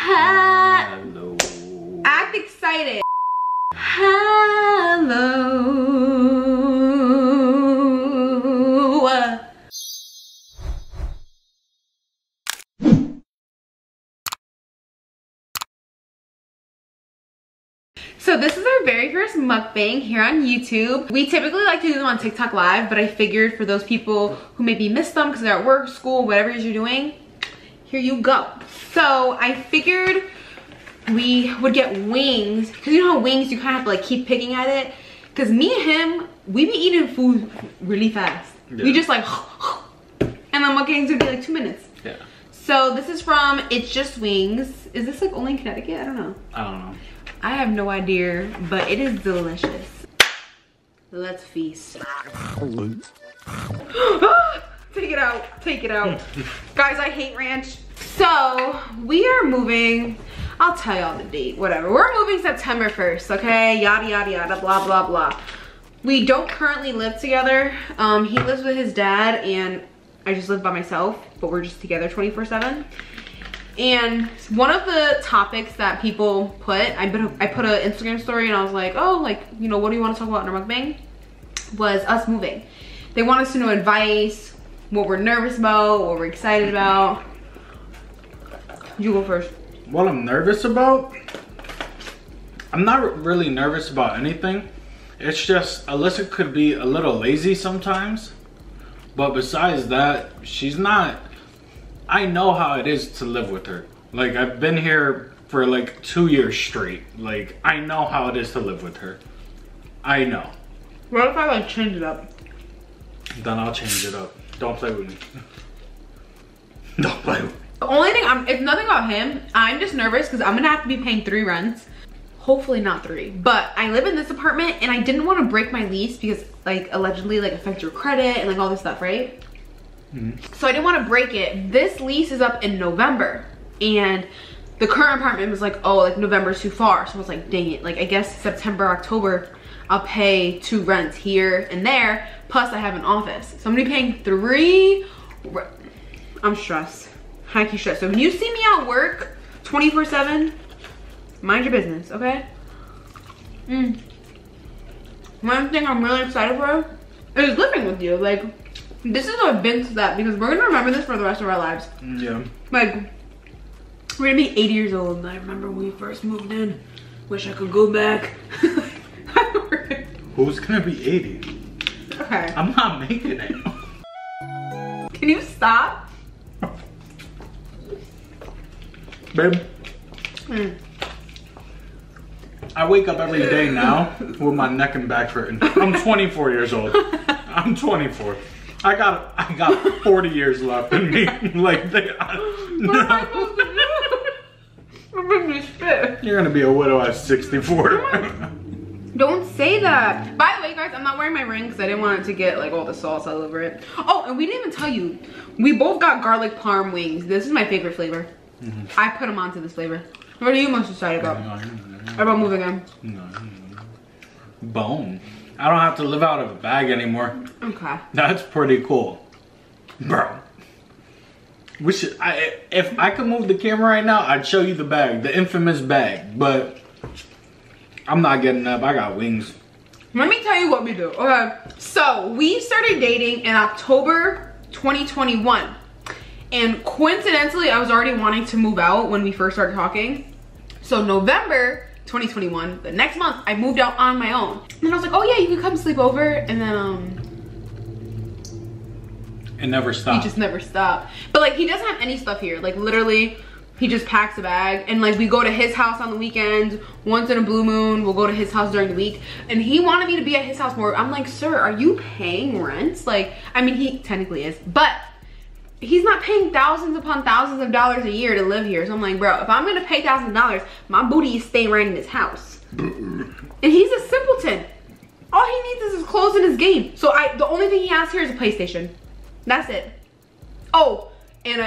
Hello. Act excited. Hello. So this is our very first mukbang here on YouTube. We typically like to do them on TikTok Live, but I figured for those people who maybe missed them because they're at work, school, whatever it is you're doing, here you go. So I figured we would get wings, because you know how wings, you kind of have to like keep picking at it. Because me and him, we be eating food really fast. Yeah. We just like, and the mukbang's gonna be like 2 minutes. Yeah. So this is from It's Just Wings. Is this like only in Connecticut? I don't know. I don't know. I have no idea, but it is delicious. Let's feast. Take it out, take it out. Guys, I hate ranch. So we are moving, I'll tell y'all the date, whatever. We're moving September 1st, okay? Yada, yada, yada, blah, blah, blah. We don't currently live together. He lives with his dad and I just live by myself, but we're just together 24/7. And one of the topics that people put, I put an Instagram story and I was like, oh, like, you know, what do you want to talk about in our mukbang? Was us moving. They want us to know advice, what we're nervous about, what we're excited about. You go first. What I'm nervous about? I'm not really nervous about anything. It's just Alyssa could be a little lazy sometimes. But besides that, she's not. I know how it is to live with her. Like, I've been here for like 2 years straight. Like, I know how it is to live with her. I know. What if I like change it up? Then I'll change it up. Don't play with me. Don't play with me. The only thing, it's nothing about him. I'm just nervous because I'm gonna have to be paying 3 rents. Hopefully not 3. But I live in this apartment and I didn't want to break my lease because like allegedly like affects your credit and like all this stuff, right? So I didn't want to break it. This lease is up in November and the current apartment was like, oh, like November's too far. So I was like, dang it. Like I guess September, October, I'll pay 2 rents here and there. Plus I have an office. So I'm gonna be paying 3. I'm stressed. High-key stressed. So when you see me at work 24/7, mind your business, okay? One thing I'm really excited for is living with you. Like, this is a big step because we're gonna remember this for the rest of our lives. Yeah. Like, we're gonna be 80 years old and I remember when we first moved in. Wish I could go back. Who's gonna be 80? Okay. I'm not making it. Can you stop? Babe. I wake up every day now with my neck and back hurting. I'm 24 years old. I'm 24. I got 40 years left in me. Like, what am I supposed to do? You're gonna be a widow at 64. Don't say that. By the way, guys, I'm not wearing my ring because I didn't want it to get like all the sauce all over it. Oh, and we didn't even tell you. We both got garlic parm wings. This is my favorite flavor. I put them onto this flavor. What are you most excited about? About moving in? Bone. I don't have to live out of a bag anymore. Okay. That's pretty cool. Bro. We should, if I could move the camera right now, I'd show you the bag. The infamous bag. But I'm not getting up. I got wings. Let me tell you what we do. Okay. So we started dating in October 2021. And coincidentally, I was already wanting to move out when we first started talking. So November 2021, the next month, I moved out on my own. And then I was like, oh yeah, you can come sleep over. And then, it never stopped. He just never stopped. But like, he doesn't have any stuff here. Like literally, he just packs a bag. And like, we go to his house on the weekends. Once in a blue moon, we'll go to his house during the week. And he wanted me to be at his house more. I'm like, sir, are you paying rent? Like, I mean, he technically is, but he's not paying thousands upon thousands of dollars a year to live here. So I'm like, bro, if I'm gonna pay thousands of dollars, my booty is staying right in his house. And he's a simpleton. All he needs is his clothes and his game. So the only thing he has here is a PlayStation. That's it. Oh, and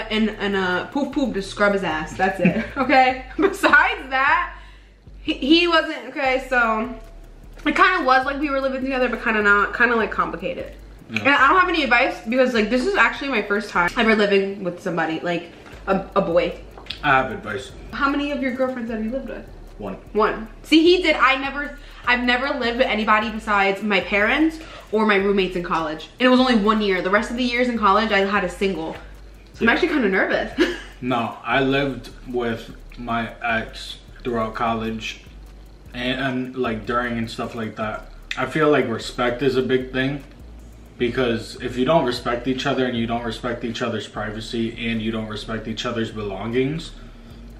a poof poof to scrub his ass. That's it. Okay. Besides that, he wasn't okay. So it kind of was like we were living together, but kind of not. Kind of like complicated. Yeah. And I don't have any advice because like this is actually my first time ever living with somebody, like a boy. I have advice. How many of your girlfriends have you lived with? One. See, he did. I've never lived with anybody besides my parents or my roommates in college. And it was only 1 year. The rest of the years in college, I had a single. So I'm actually kind of nervous. No, I lived with my ex throughout college and like during and stuff like that. I feel like respect is a big thing, because if you don't respect each other and you don't respect each other's privacy and you don't respect each other's belongings,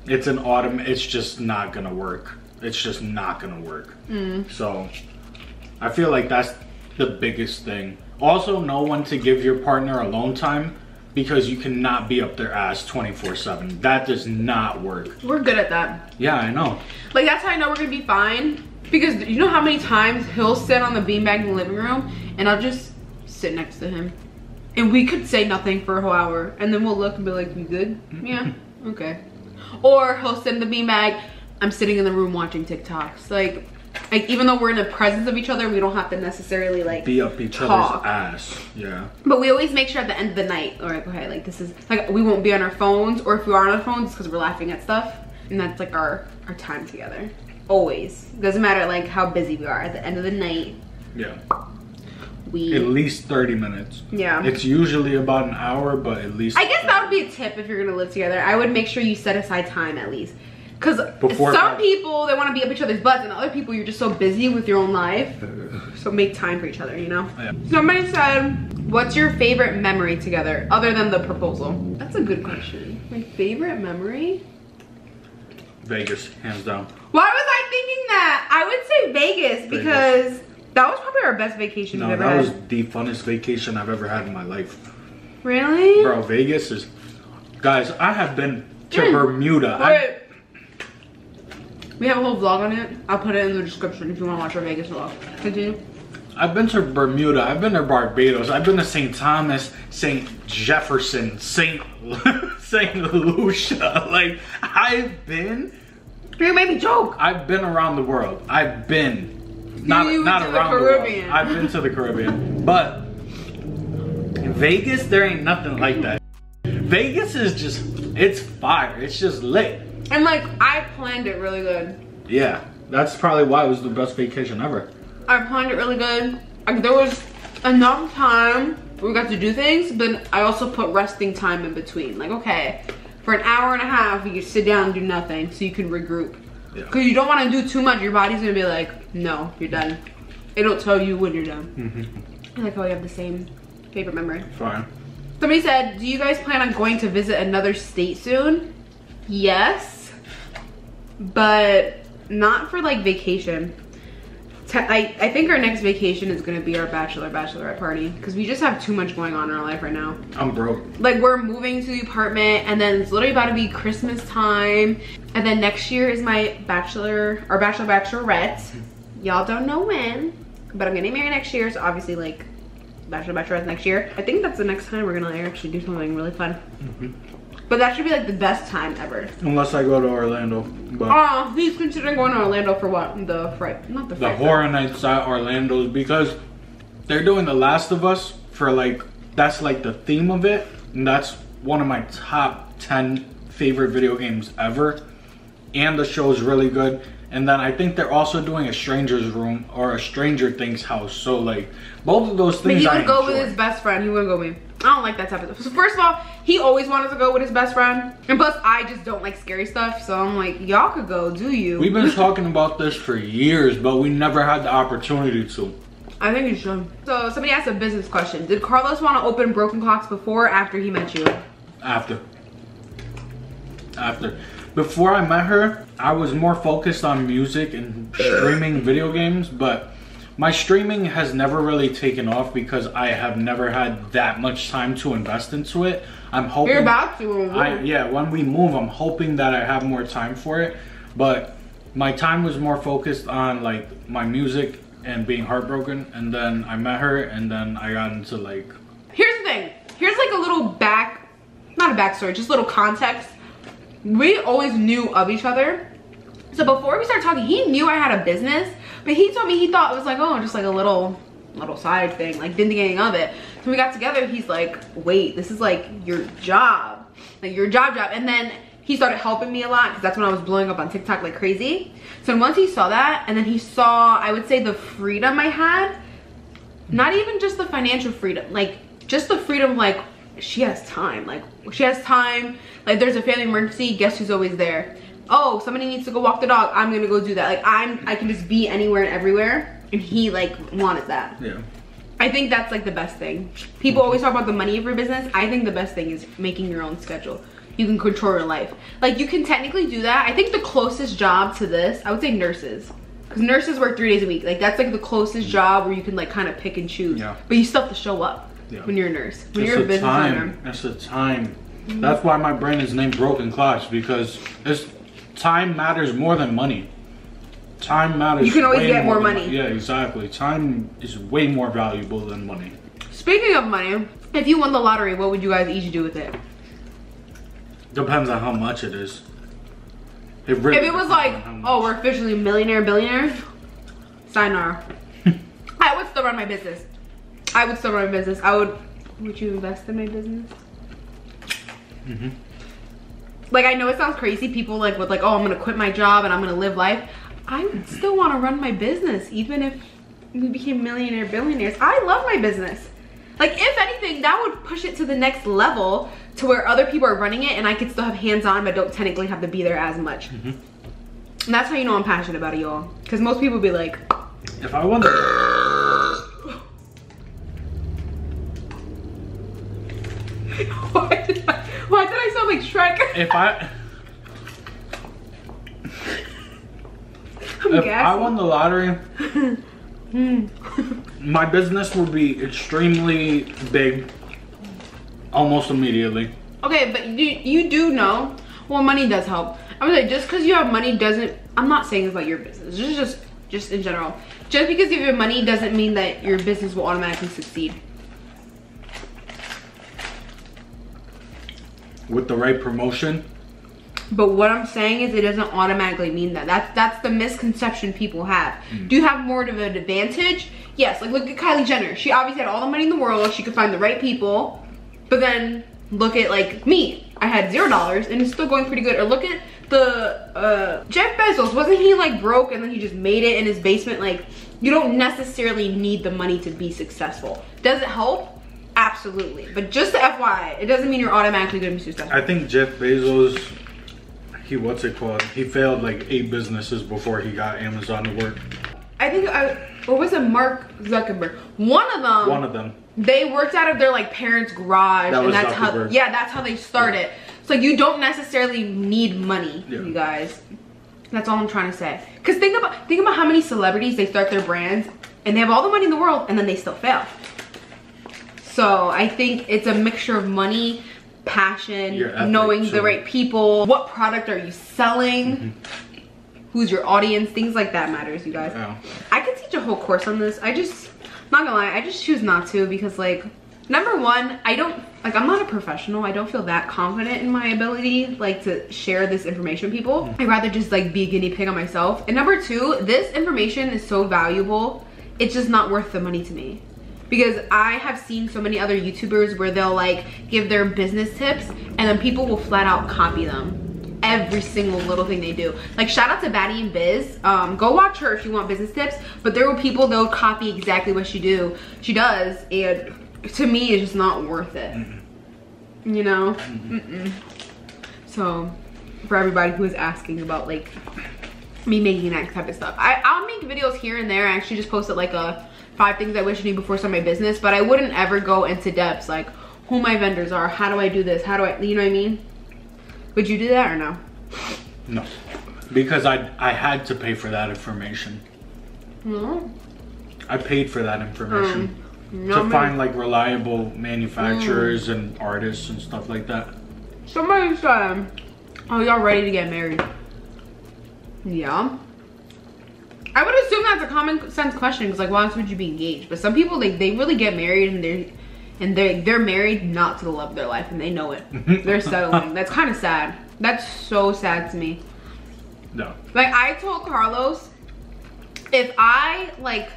it's just not gonna work. It's just not gonna work. So I feel like that's the biggest thing. Also, know when to give your partner alone time, because you cannot be up their ass 24/7. That does not work. We're good at that. Yeah, I know. Like, that's how I know we're gonna be fine. Because you know how many times he'll sit on the beanbag in the living room and I'll just sit next to him. And we could say nothing for a whole hour. And then we'll look and be like, you good? Yeah, okay. Or he'll sit in the beanbag, I'm sitting in the room watching TikToks. Like even though we're in the presence of each other, we don't have to necessarily like be up each other's ass. Yeah. But we always make sure at the end of the night, all right, okay, like this is like, we won't be on our phones, or if we are on our phones, it's because we're laughing at stuff. And that's like our time together. Always. Doesn't matter like how busy we are. At the end of the night, yeah, we at least 30 minutes. Yeah. It's usually about an hour, but at least I guess that would be a tip if you're gonna live together. I would make sure you set aside time at least. Because some people, they want to be up each other's butts, and other people, you're just so busy with your own life. So make time for each other, you know? Yeah. Somebody said, what's your favorite memory together, other than the proposal? That's a good question. My favorite memory? Vegas, hands down. Why was I thinking that? I would say Vegas, because that was probably our best vacation we've ever had. No, that was the funnest vacation I've ever had in my life. Really? Bro, Vegas is... Guys, I have been to Bermuda. Wait. We have a whole vlog on it. I'll put it in the description if you want to watch our Vegas vlog. Continue. I've been to Bermuda. I've been to Barbados. I've been to St. Thomas, St. Jefferson, St. Lucia. Like, I've been... You made me joke. I've been around the world. I've been... Not around the world. I've been to the Caribbean. But Vegas, there ain't nothing like that. Vegas is just... It's fire. It's just lit. And like, I planned it really good. Yeah, that's probably why it was the best vacation ever. I planned it really good. Like, there was enough time we got to do things, but I also put resting time in between. Like, okay, for an hour and a half, you can sit down and do nothing so you can regroup. Yeah. Because you don't want to do too much. Your body's going to be like, no, you're done. It'll tell you when you're done. I like how we have the same favorite memory. Fine. Somebody said, do you guys plan on going to visit another state soon? Yes, but not for like vacation. I think our next vacation is gonna be our bachelorette party, because we just have too much going on in our life right now. I'm broke. Like, we're moving to the apartment, and then it's literally about to be Christmas time, and then next year is my bachelorette. Y'all don't know when, but I'm getting married next year, so obviously like bachelorette next year. I think that's the next time we're gonna actually do something really fun. But that should be like the best time ever. Unless I go to Orlando. But oh, he's considering going to Orlando for what? The fright, not the fright. The horror nights at Orlando, because they're doing The Last of Us for like, that's like the theme of it. And that's one of my top 10 favorite video games ever. And the show is really good. And then I think they're also doing a Stranger's Room or a Stranger Things house. So like, both of those things But he would go with his best friend. He wouldn't go with me. I don't like that type of stuff. So first of all, he always wanted to go with his best friend. And plus, I just don't like scary stuff. So I'm like, y'all could go, do you? We've been talking about this for years, but we never had the opportunity to. I think you should. So somebody asked a business question. Did Carlos want to open Broken Clocks before or after he met you? After. Before I met her, I was more focused on music and streaming video games, but my streaming has never really taken off because I have never had that much time to invest into it. I'm hoping... You're about to. Yeah, when we move, I'm hoping that I have more time for it. But my time was more focused on like my music and being heartbroken. And then I met her, and then I got into like... Here's the thing. Here's like a little not a backstory, just a little context. We always knew of each other. So before we started talking, he knew I had a business, but he told me he thought it was like, oh, just like a little side thing, like didn't think anything of it. So we got together, he's like, wait, this is like your job, like your job. And then he started helping me a lot because that's when I was blowing up on TikTok like crazy. So once he saw that, and then he saw, I would say, the freedom I had, not even just the financial freedom, like just the freedom, like she has time, like there's a family emergency, guess who's always there? Oh, somebody needs to go walk the dog, I'm gonna go do that. Like I can just be anywhere and everywhere, and he like wanted that. Yeah. I think that's like the best thing. People always talk about the money of your business. I think the best thing is making your own schedule. You can control your life. Like you can technically do that. I think the closest job to this, I would say nurses. Because nurses work 3 days a week. Like that's like the closest job where you can like kind of pick and choose. Yeah. But you still have to show up when you're a nurse. When you're a business owner. That's the time. That's why my brand is named Broken Class, because time matters more than money. Time matters. You can always get more money. Yeah, exactly. Time is way more valuable than money. Speaking of money, if you won the lottery, what would you guys each do with it? Depends on how much it is. If it was like, oh, we're officially millionaire, billionaire, sayonara. I would still run my business. Would you invest in my business? Mm-hmm. Like, I know it sounds crazy. People like would like, oh, I'm gonna quit my job and I'm gonna live life. I would still want to run my business, even if we became millionaire, billionaires. I love my business. Like, if anything, that would push it to the next level to where other people are running it and I could still have hands-on, but don't technically have to be there as much. Mm-hmm. And that's how you know I'm passionate about it, y'all. Because most people be like, if I won the... Why did I sound like Shrek? If I won the lottery, my business would be extremely big almost immediately. Okay, but you do know, well, money does help. I was like, just because you have money doesn't, I'm not saying it's about your business, this is just in general. Just because you have money doesn't mean that your business will automatically succeed. With the right promotion. But what I'm saying is it doesn't automatically mean that. That's the misconception people have. Do you have more of an advantage? Yes, like look at Kylie Jenner. She obviously had all the money in the world. She could find the right people. But then look at like me. I had $0 and it's still going pretty good. Or look at the Jeff Bezos. Wasn't he like broke and then he just made it in his basement? Like you don't necessarily need the money to be successful. Does it help? Absolutely. But just the FYI, it doesn't mean you're automatically going to be successful. I think Jeff Bezos, what's it called? He failed like 8 businesses before he got Amazon to work. I think, or was it Mark Zuckerberg? One of them. They worked out of their like parents' garage, and that's Zuckerberg. That's how they started. So you don't necessarily need money, you guys. That's all I'm trying to say. Cause think about how many celebrities they start their brands, and they have all the money in the world, and then they still fail. So I think it's a mixture of money, passion, knowing the right people, what product are you selling, who's your audience, things like that matters, you guys. Yeah. I could teach a whole course on this. Not gonna lie, I just choose not to because like, number one, I'm not a professional. I don't feel that confident in my ability like to share this information with people. I'd rather just like be a guinea pig on myself. And number two, this information is so valuable, it's just not worth the money to me. Because I have seen so many other YouTubers where they'll like give their business tips and then people will flat out copy them. Every single little thing they do. Like shout out to Baddie and Biz. Go watch her if you want business tips. But there were people that would copy exactly what she does. And to me, it's just not worth it. You know? So for everybody who is asking about like me making that type of stuff. I'll make videos here and there. I actually just posted like a 5 things I wish I knew before starting my business, but I wouldn't ever go into depths like who my vendors are, how do I do this, how do I, you know what I mean? Would you do that or no? No, because I had to pay for that information. No. I paid for that information to find like reliable manufacturers and artists and stuff like that. Somebody said, oh, y'all ready to get married? Yeah. I would assume that's a common sense question because like why else would you be engaged? But some people they really get married and they're married not to the love of their life and they know it. They're settling. That's kind of sad. That's so sad to me. No. Like I told Carlos, if I like,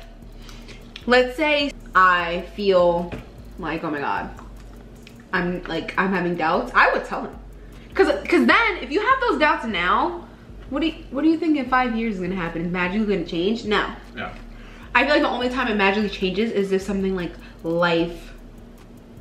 let's say I feel like, oh my god, I'm having doubts, I would tell him. Cause then if you have those doubts now, what do you think in 5 years is gonna happen? Is magically gonna change? No. Yeah. I feel like the only time it magically changes is if something like life,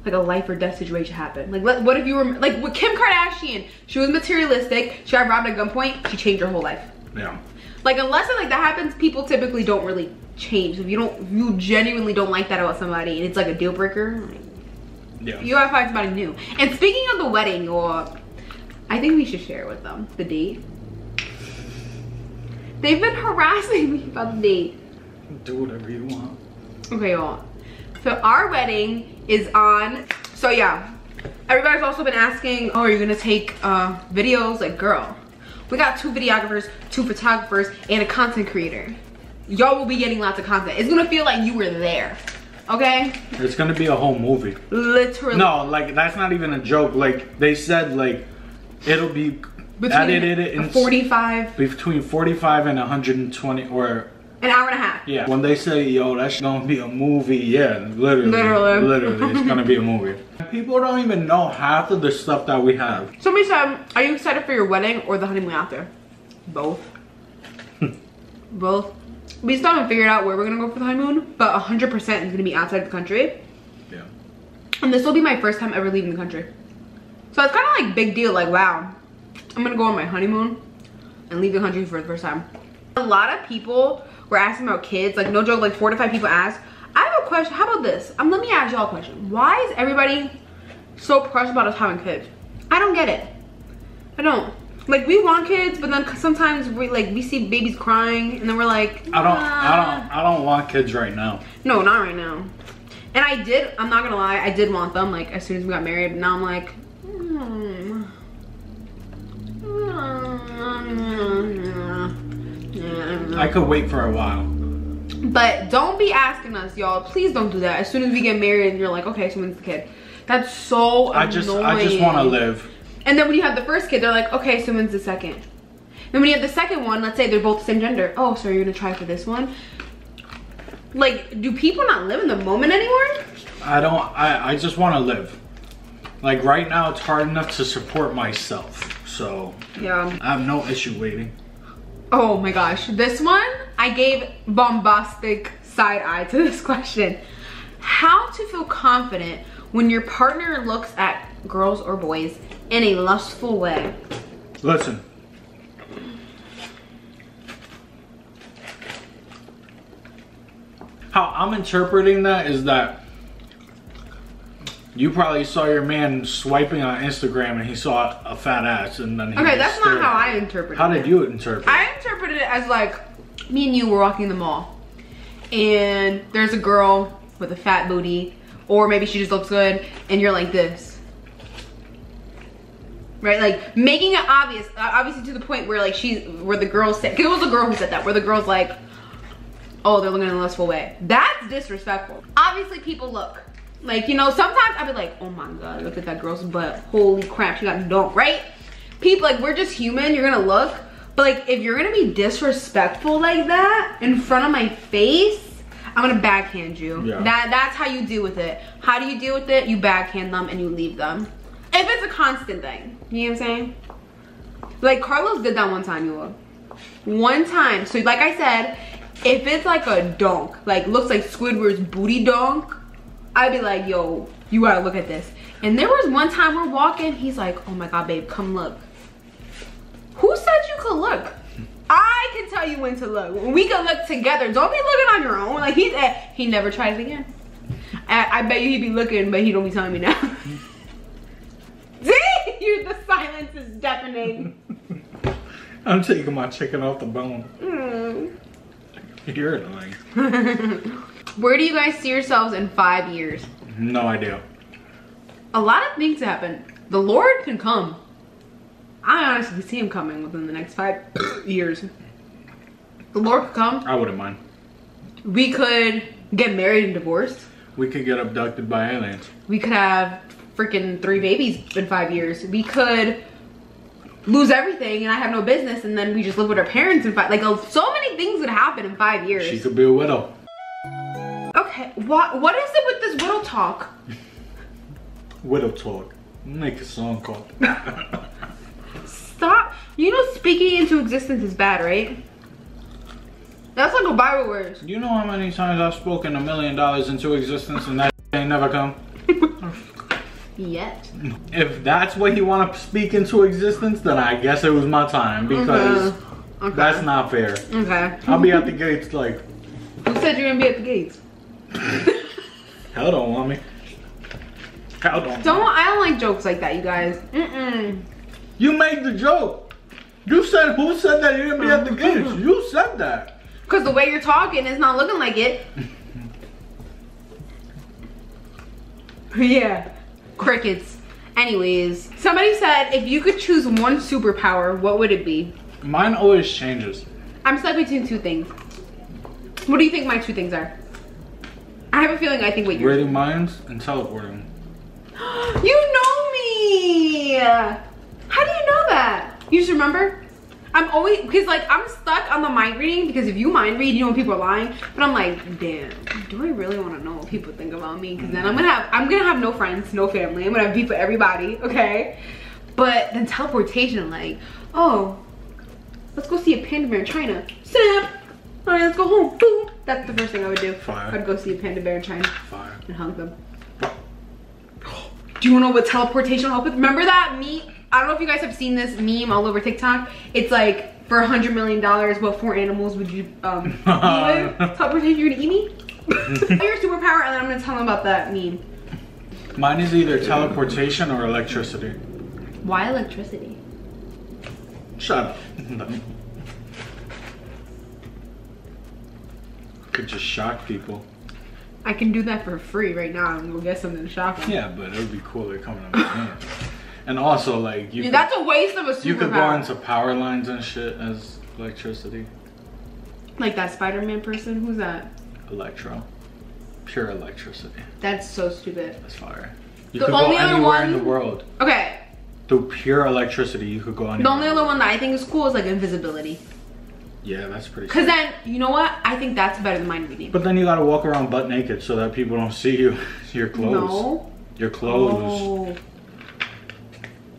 like a life or death situation happened. Like what if you were like with Kim Kardashian? She was materialistic. She got robbed at gunpoint. She changed her whole life. Yeah. Like unless like that happens, people typically don't really change. If you genuinely don't like that about somebody and it's like a deal breaker, like, yeah, you gotta find somebody new. And speaking of the wedding, I think we should share with them the date. They've been harassing me about the date. Do whatever you want. Okay, y'all. So our wedding is on. So yeah, everybody's also been asking, oh, are you gonna take videos? Like, girl, we got 2 videographers, 2 photographers, and a content creator. Y'all will be getting lots of content. It's gonna feel like you were there. Okay? It's gonna be a whole movie. Literally. No, like that's not even a joke. Like they said, like it'll be edited in 45 between 45 and 120 or an hour and a half. Yeah. When they say, yo, that's gonna be a movie, yeah, literally, it's gonna be a movie. People don't even know half of the stuff that we have. Somebody said, are you excited for your wedding or the honeymoon after? Both. Both. We still haven't figured out where we're gonna go for the honeymoon, but 100% is gonna be outside the country. Yeah. And this will be my first time ever leaving the country. So it's kind of like big deal, like wow, I'm gonna go on my honeymoon and leave the country for the first time. A lot of people were asking about kids, like no joke, like 4 to 5 people asked. I have a question, how about this? Let me ask y'all a question. Why is everybody so pressed about us having kids? I don't get it. I don't. Like we want kids, but then sometimes we see babies crying and then we're like, I don't want kids right now. No, not right now. And I'm not gonna lie, I did want them like as soon as we got married, but now I'm like, I could wait for a while. But don't be asking us, y'all. Please don't do that. As soon as we get married and you're like, okay, so when's the kid? That's so annoying. I just want to live. And then when you have the first kid, they're like, okay, so when's the second? Then when you have the second one, let's say they're both the same gender. Oh, so you're gonna try for this one? Like, do people not live in the moment anymore? I just want to live. Like right now, it's hard enough to support myself. So yeah, I have no issue waiting. Oh my gosh, this one, I gave bombastic side eye to this question. How to feel confident when your partner looks at girls or boys in a lustful way? Listen. How I'm interpreting that is that you probably saw your man swiping on Instagram and he saw a fat ass and then he okay, that's not how I interpreted it. How did you interpret it? I interpreted it as like, me and you were walking the mall and there's a girl with a fat booty, or maybe she just looks good and you're like this. Right, like making it obvious, obviously to the point where like where the girl said, cause it was a girl who said that, where the girl's like, oh, they're looking in a lustful way. That's disrespectful. Obviously people look. Like, you know, sometimes I'll be like, oh my God, look at that girl's butt. Holy crap, she got a dunk, right? People, like, we're just human, you're gonna look. But like, if you're gonna be disrespectful like that in front of my face, I'm gonna backhand you. Yeah. That's how you deal with it. How do you deal with it? You backhand them and you leave them. If it's a constant thing, you know what I'm saying? Like, Carlos did that one time, you look. One time, so like I said, if it's like a dunk, like looks like Squidward's booty dunk, I'd be like, yo, you gotta look at this. And there was one time we're walking, he's like, oh my God, babe, come look. Who said you could look? I can tell you when to look. We can look together. Don't be looking on your own. Like he never tries again. I bet you he'd be looking, but he don't be telling me now. See, the silence is deafening. I'm taking my chicken off the bone. You're annoying. Where do you guys see yourselves in 5 years? No idea. A lot of things happen. The Lord can come. I honestly see him coming within the next 5 years. The Lord could come. I wouldn't mind. We could get married and divorced. We could get abducted by aliens. We could have freaking 3 babies in 5 years. We could lose everything and I have no business and then we just live with our parents in 5. Like, so many things would happen in 5 years. She could be a widow. Okay, what is it with this widow talk? Widow talk. Make a song called Stop. You know speaking into existence is bad, right? That's like a Bible verse. You know how many times I've spoken $1 million into existence and that ain't never come? Yet. If that's what you want to speak into existence, then I guess it was my time, because that's not fair. Okay. I'll be at the gates like... Who said you're gonna be at the gates? Hell don't want me. Hell don't. I don't like jokes like that, you guys. You made the joke. You said, who said that you're gonna be at the gates? You said that. Cause the way you're talking is not looking like it. Yeah. Crickets. Anyways, somebody said if you could choose one superpower, what would it be? Mine always changes. I'm stuck between two things. What do you think my two things are? I have a feeling I think what you're reading minds and teleporting. You know me! How do you know that? You just remember? I'm always, because like I'm stuck on the mind reading, because if you mind read, you know when people are lying. But I'm like, damn, do I really want to know what people think about me? Because then I'm gonna have no friends, no family. I'm gonna have beef with everybody, okay? But then teleportation, like, oh, let's go see a panda bear in China. Snap! All right, let's go home. Boom. That's the first thing I would do. Fire. I'd go see a panda bear in China. Fire. And hug them. Do you wanna know what teleportation will help with? Remember that meme? I don't know if you guys have seen this meme all over TikTok. It's like, for $100 million, what 4 animals would you eat with? Teleportation, you're gonna eat me? Your superpower, and then I'm gonna tell them about that meme. Mine is either teleportation or electricity. Why electricity? Shut up. Could just shock people. I can do that for free right now and go get something to shock them. Yeah, but it would be cooler coming up with me. And also, like, that's a waste of a superpower. You could go into power lines and shit as electricity. Like that Spider-Man person? Who's that? Electro. Pure electricity. That's so stupid. That's fire. You The could only go other anywhere one- in the world. Okay. Through pure electricity, you could go anywhere. The only other one that I think is cool is like invisibility. Yeah, that's pretty Cause sick. then, you know what? I think that's better than mind reading. But then you gotta walk around butt naked so that people don't see you. Your clothes. No. Your clothes.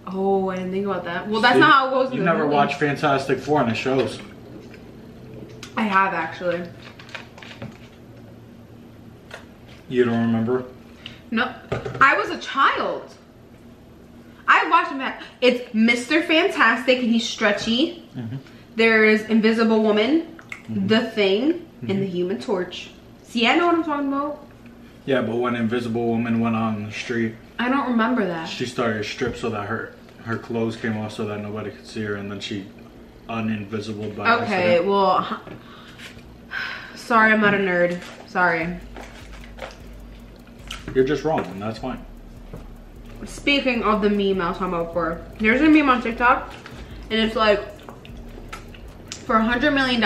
Oh, I didn't think about that. Well, that's not how it goes. You never watched Fantastic Four in the shows. I have actually. You don't remember? No, I was a child. I watched him. It's Mr. Fantastic and he's stretchy. There's Invisible Woman, The Thing, and the Human Torch. See, I know what I'm talking about. Yeah, but when Invisible Woman went on the street, I don't remember that. she started to strip so that her clothes came off so that nobody could see her, and then she uninvisible by Okay, accident. well, sorry, I'm not a nerd. Sorry. You're just wrong, and that's fine. Speaking of the meme I was talking about before, there's a meme on TikTok, and it's like, for $100 million,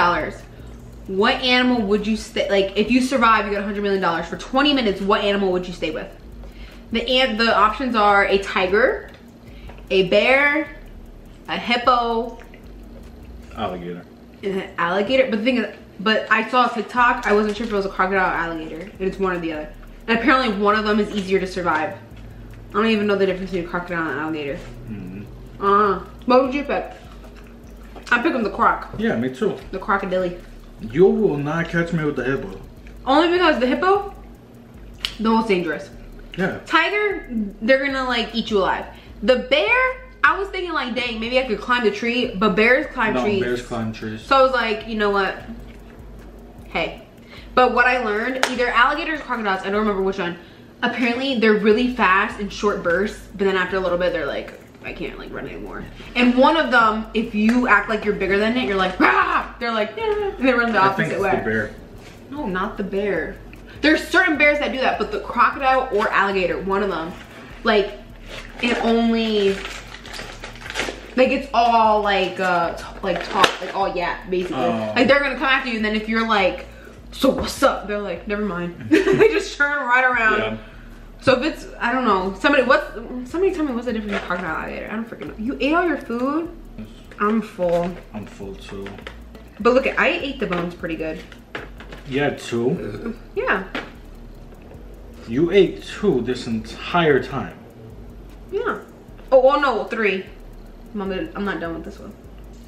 what animal would you stay, like, if you survive, you get $100 million. For 20 minutes, what animal would you stay with? The options are a tiger, a bear, a hippo, Alligator. and an alligator. But the thing is, but I saw a TikTok, I wasn't sure if it was a crocodile or alligator, and it's one or the other. And apparently one of them is easier to survive. I don't even know the difference between a crocodile and alligator. What would you pick? I'm picking the croc. Yeah, me too. The crocodile. You will not catch me with the hippo. Only because the hippo, the most dangerous. Yeah. Tiger, they're gonna like eat you alive. The bear, I was thinking like, dang, maybe I could climb the tree, but bears climb trees. No, bears climb trees. So I was like, you know what? Hey. But what I learned, either alligators or crocodiles, I don't remember which one. Apparently they're really fast in short bursts, but then after a little bit, they're like, I can't like run anymore. And one of them, if you act like you're bigger than it, you're like, ah! They're like, yeah, and they run the opposite I think it's way. the bear. No, not the bear. There's certain bears that do that, but the crocodile or alligator, one of them, like, it only, like, it's all like talk, like all basically. Like they're gonna come after you, and then if you're like, so what's up? They're like, never mind. They just turn right around. Yeah. So if it's, I don't know, somebody tell me what's the difference between crocodile and alligator? I don't freaking know. You ate all your food? I'm full. I'm full too. But look, I ate the bones pretty good. You had 2? Yeah. You ate 2 this entire time. Yeah. Oh, well, no, 3. I'm not done with this one.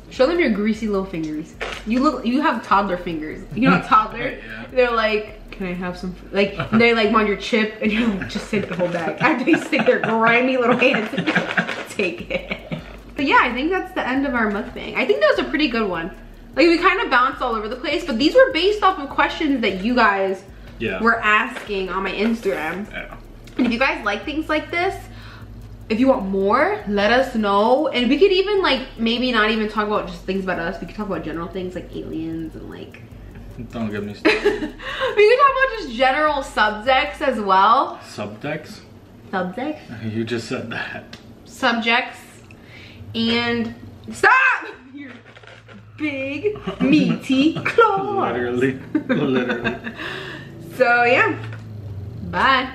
Show them your greasy little fingers. You have toddler fingers. You know, a toddler, yeah. They're like, can I have some, like, they like want your chip, and you're like, just take the whole bag. After they stick their grimy little hands and take it. But yeah, I think that's the end of our mukbang. I think that was a pretty good one. Like, we kind of bounced all over the place, but these were based off of questions that you guys were asking on my Instagram. Yeah. And if you guys like things like this, if you want more, let us know. And we could even, like, maybe not even talk about just things about us. We could talk about general things like aliens and like... Don't get me started. We could talk about just general subjects as well. Subjects? Subjects? You just said that. Subjects. And... Stop! Your big, meaty claws. Literally. Literally. So, yeah. Bye.